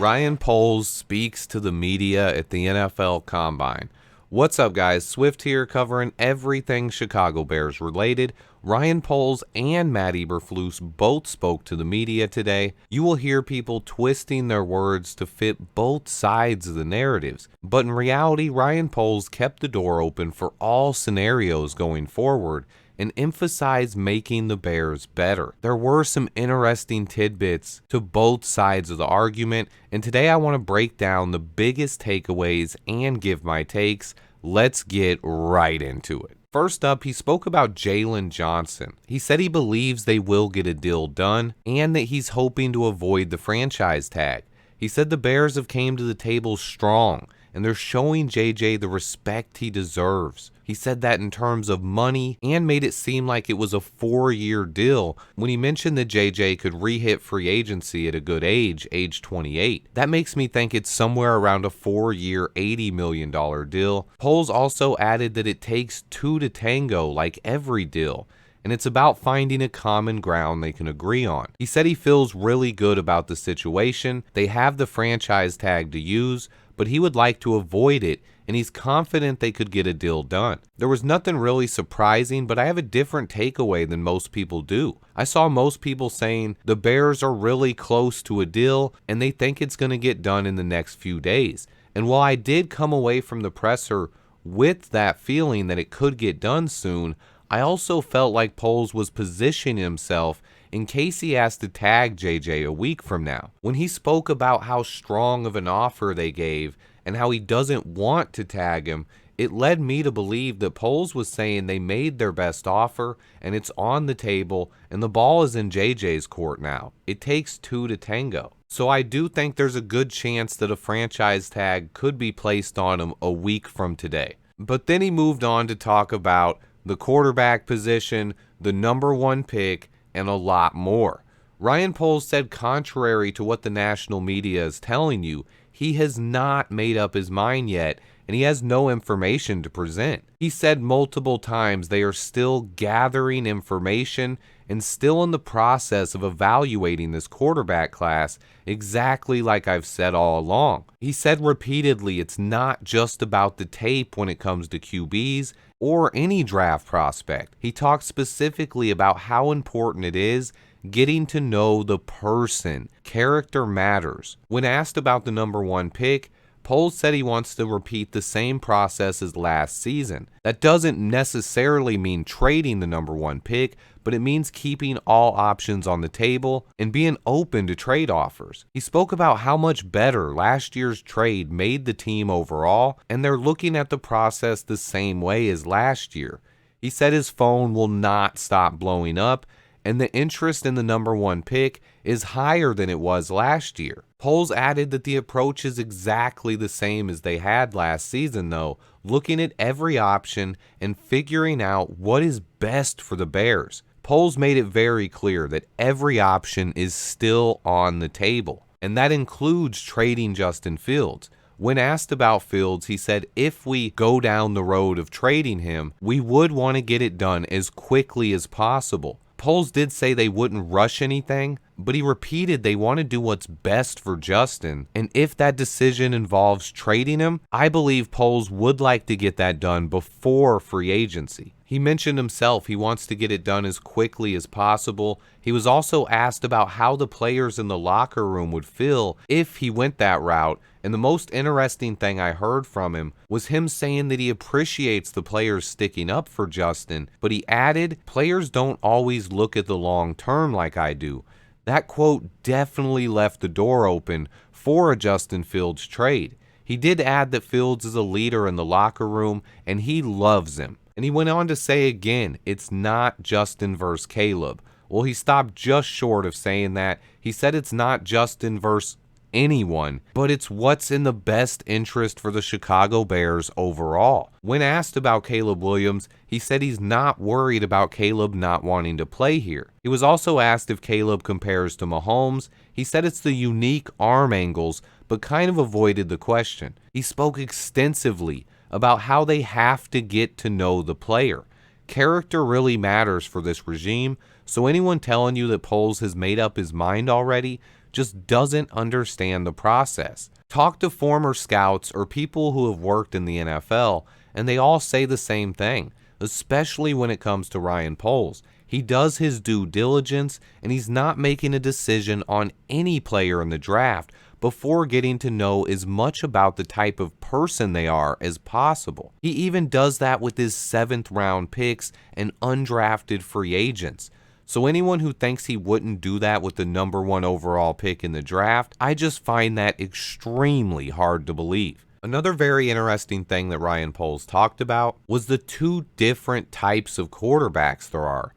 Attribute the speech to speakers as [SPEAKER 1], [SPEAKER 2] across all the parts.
[SPEAKER 1] Ryan Poles speaks to the media at the NFL Combine. What's up, guys? Swift here, covering everything Chicago Bears related. Ryan Poles and Matt Eberflus both spoke to the media today. You will hear people twisting their words to fit both sides of the narratives. But in reality, Ryan Poles kept the door open for all scenarios going forward and emphasized making the Bears better. There were some interesting tidbits to both sides of the argument, and today I want to break down the biggest takeaways and give my takes. Let's get right into it. First up, he spoke about Jaylen Johnson. He said he believes they will get a deal done and that he's hoping to avoid the franchise tag. He said the Bears have came to the table strong and they're showing JJ the respect he deserves. He said that in terms of money and made it seem like it was a 4-year deal when he mentioned that JJ could re-hit free agency at a good age 28. That makes me think it's somewhere around a 4-year, $80 million deal. Poles also added that it takes two to tango like every deal, and it's about finding a common ground they can agree on. He said he feels really good about the situation. They have the franchise tag to use, but he would like to avoid it, and he's confident they could get a deal done. There was nothing really surprising, but I have a different takeaway than most people do. I saw most people saying the Bears are really close to a deal, and they think it's going to get done in the next few days. And while I did come away from the presser with that feeling that it could get done soon, I also felt like Poles was positioning himself in case he has to tag JJ a week from now. When he spoke about how strong of an offer they gave and how he doesn't want to tag him, it led me to believe that Poles was saying they made their best offer and it's on the table and the ball is in JJ's court now. It takes two to tango. So I do think there's a good chance that a franchise tag could be placed on him a week from today. But then he moved on to talk about the quarterback position, the number one pick, and a lot more. Ryan Poles said contrary to what the national media is telling you, he has not made up his mind yet, and he has no information to present. He said multiple times they are still gathering information and still in the process of evaluating this quarterback class, exactly like I've said all along. He said repeatedly it's not just about the tape when it comes to QBs or any draft prospect. He talked specifically about how important it is getting to know the person. Character matters. When asked about the number one pick, Poles said he wants to repeat the same process as last season. That doesn't necessarily mean trading the number one pick, but it means keeping all options on the table and being open to trade offers. He spoke about how much better last year's trade made the team overall, and they're looking at the process the same way as last year. He said his phone will not stop blowing up, and the interest in the number one pick is higher than it was last year. Poles added that the approach is exactly the same as they had last season, though, looking at every option and figuring out what is best for the Bears. Poles made it very clear that every option is still on the table, and that includes trading Justin Fields. When asked about Fields, he said if we go down the road of trading him, we would want to get it done as quickly as possible. Poles did say they wouldn't rush anything, but he repeated they want to do what's best for Justin, and if that decision involves trading him, I believe Poles would like to get that done before free agency. He mentioned himself he wants to get it done as quickly as possible. He was also asked about how the players in the locker room would feel if he went that route, and the most interesting thing I heard from him was him saying that he appreciates the players sticking up for Justin, but he added, players don't always look at the long term like I do. That quote definitely left the door open for a Justin Fields trade. He did add that Fields is a leader in the locker room and he loves him. And he went on to say again, it's not Justin versus Caleb. Well, he stopped just short of saying that. He said it's not Justin versus anyone, but it's what's in the best interest for the Chicago Bears overall. When asked about Caleb Williams, he said he's not worried about Caleb not wanting to play here. He was also asked if Caleb compares to Mahomes. He said it's the unique arm angles, but kind of avoided the question. He spoke extensively about how they have to get to know the player. Character really matters for this regime, So anyone telling you that Poles has made up his mind already just doesn't understand the process. Talk to former scouts or people who have worked in the NFL, and they all say the same thing, especially when it comes to Ryan Poles. He does his due diligence, and he's not making a decision on any player in the draft before getting to know as much about the type of person they are as possible. He even does that with his 7th round picks and undrafted free agents. So anyone who thinks he wouldn't do that with the number 1 overall pick in the draft, I just find that extremely hard to believe. Another very interesting thing that Ryan Poles talked about was the 2 different types of quarterbacks there are.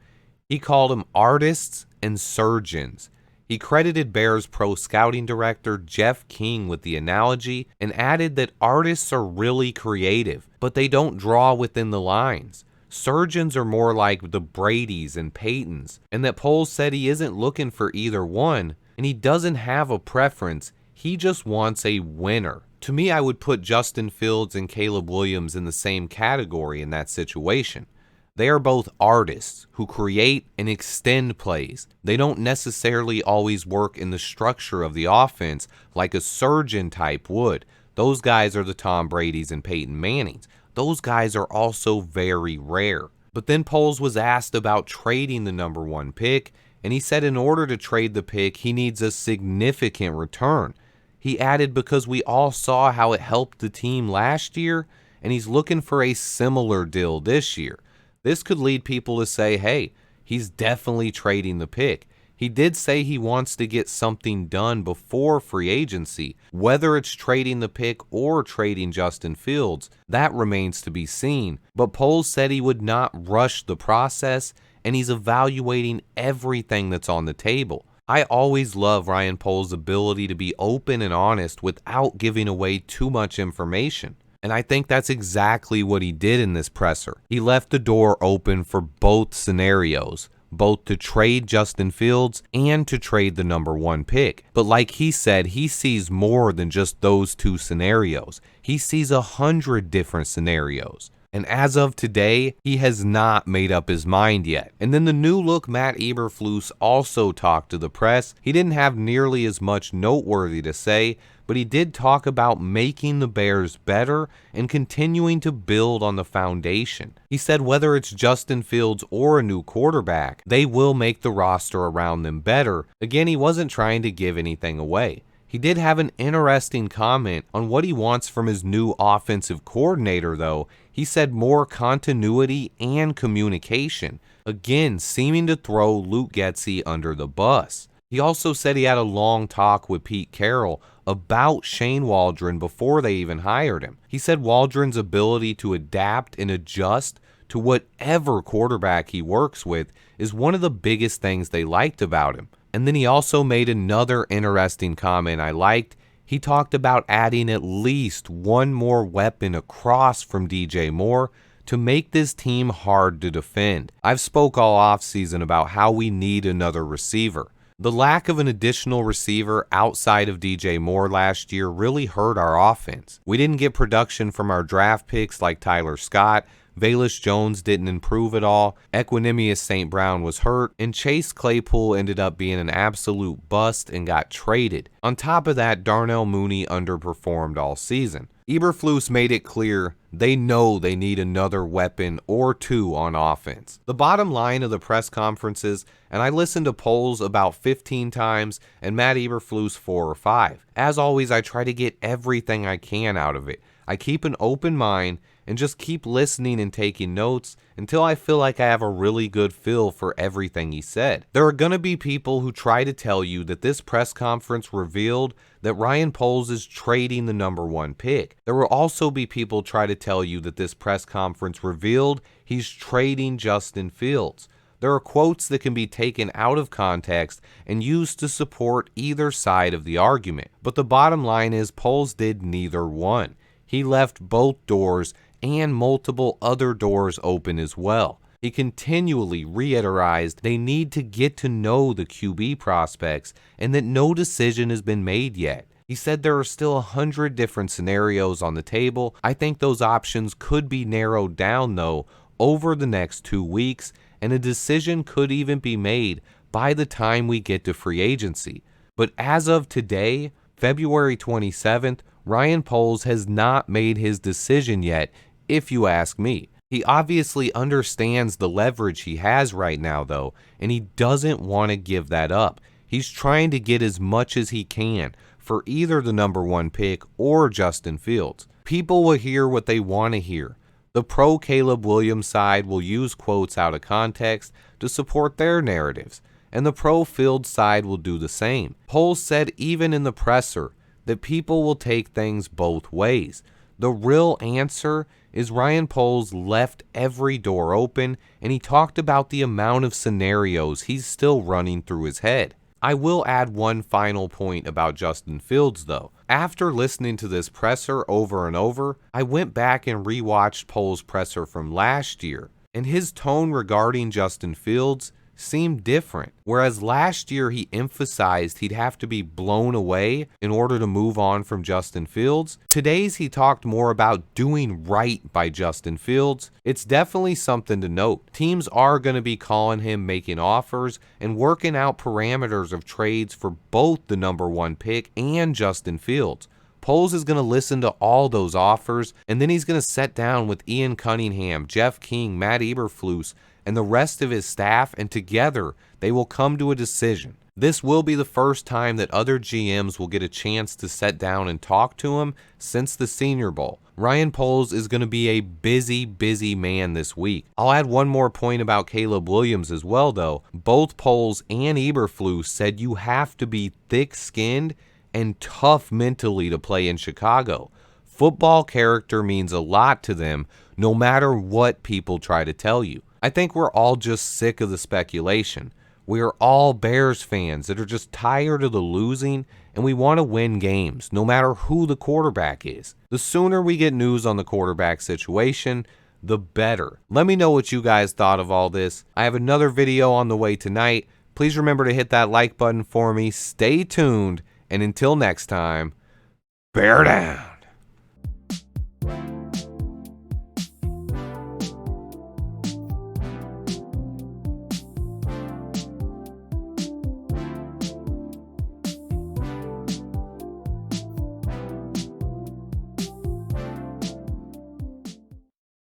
[SPEAKER 1] He called them artists and surgeons. He credited Bears pro scouting director Jeff King with the analogy and added that artists are really creative, but they don't draw within the lines. Surgeons are more like the Bradys and Peytons, and that Poles said he isn't looking for either one, and he doesn't have a preference, he just wants a winner. To me, I would put Justin Fields and Caleb Williams in the same category in that situation. They are both artists who create and extend plays. They don't necessarily always work in the structure of the offense like a surgeon type would. Those guys are the Tom Bradys and Peyton Mannings. Those guys are also very rare. But then Poles was asked about trading the number 1 pick, and he said in order to trade the pick, he needs a significant return. He added because we all saw how it helped the team last year, and he's looking for a similar deal this year. This could lead people to say, hey, he's definitely trading the pick. He did say he wants to get something done before free agency. Whether it's trading the pick or trading Justin Fields, that remains to be seen. But Poles said he would not rush the process, and he's evaluating everything that's on the table. I always love Ryan Poles' ability to be open and honest without giving away too much information. And I think that's exactly what he did in this presser. He left the door open for both scenarios, both to trade Justin Fields and to trade the number 1 pick. But like he said, he sees more than just those 2 scenarios. He sees 100 different scenarios. And as of today, he has not made up his mind yet. And then the new look Matt Eberflus also talked to the press. He didn't have nearly as much noteworthy to say, but he did talk about making the Bears better and continuing to build on the foundation. He said whether it's Justin Fields or a new quarterback, they will make the roster around them better. Again, he wasn't trying to give anything away. He did have an interesting comment on what he wants from his new offensive coordinator, though. He said more continuity and communication, again seeming to throw Luke Getsy under the bus. He also said he had a long talk with Pete Carroll about Shane Waldron before they even hired him. He said Waldron's ability to adapt and adjust to whatever quarterback he works with is one of the biggest things they liked about him. And then he also made another interesting comment I liked. He talked about adding at least one more weapon across from DJ Moore to make this team hard to defend. I've spoke all offseason about how we need another receiver. The lack of an additional receiver outside of DJ Moore last year really hurt our offense. We didn't get production from our draft picks like Tyler Scott. Velus Jones didn't improve at all. Equanimous St. Brown was hurt, and Chase Claypool ended up being an absolute bust and got traded. On top of that, Darnell Mooney underperformed all season. Eberflus made it clear they know they need another weapon or 2 on offense. The bottom line of the press conferences, and I listened to Poles about 15 times and Matt Eberflus 4 or 5. As always, I try to get everything I can out of it. I keep an open mind and just keep listening and taking notes until I feel like I have a really good feel for everything he said. There are going to be people who try to tell you that this press conference revealed that Ryan Poles is trading the number 1 pick. There will also be people try to tell you that this press conference revealed he's trading Justin Fields. There are quotes that can be taken out of context and used to support either side of the argument. But the bottom line is Poles did neither one. He left both doors and multiple other doors open as well. He continually reiterized they need to get to know the QB prospects and that no decision has been made yet. He said there are still 100 different scenarios on the table. I think those options could be narrowed down though over the next 2 weeks, and a decision could even be made by the time we get to free agency. But as of today, February 27th, Ryan Poles has not made his decision yet, if you ask me. He obviously understands the leverage he has right now, though, and he doesn't want to give that up. He's trying to get as much as he can for either the number 1 pick or Justin Fields. People will hear what they want to hear. The pro Caleb Williams side will use quotes out of context to support their narratives, and the pro Fields side will do the same. Poles said even in the presser that people will take things both ways. The real answer is Ryan Poles left every door open, and he talked about the amount of scenarios he's still running through his head. I will add one final point about Justin Fields, though. After listening to this presser over and over, I went back and rewatched Poles' presser from last year, and his tone regarding Justin Fields seemed different. Whereas last year he emphasized he'd have to be blown away in order to move on from Justin Fields, today's he talked more about doing right by Justin Fields. It's definitely something to note. Teams are going to be calling him, making offers, and working out parameters of trades for both the number 1 pick and Justin Fields. Poles is going to listen to all those offers, and then he's going to sit down with Ian Cunningham, Jeff King, Matt Eberflus, and the rest of his staff, and together they will come to a decision. This will be the first time that other GMs will get a chance to sit down and talk to him since the Senior Bowl. Ryan Poles is going to be a busy man this week. I'll add one more point about Caleb Williams as well, though. Both Poles and Eberflus said you have to be thick-skinned and tough mentally to play in Chicago. Football character means a lot to them, no matter what people try to tell you. I think we're all just sick of the speculation. We are all Bears fans that are just tired of the losing, and we want to win games, no matter who the quarterback is. The sooner we get news on the quarterback situation, the better. Let me know what you guys thought of all this. I have another video on the way tonight. Please remember to hit that like button for me. Stay tuned, and until next time, bear down.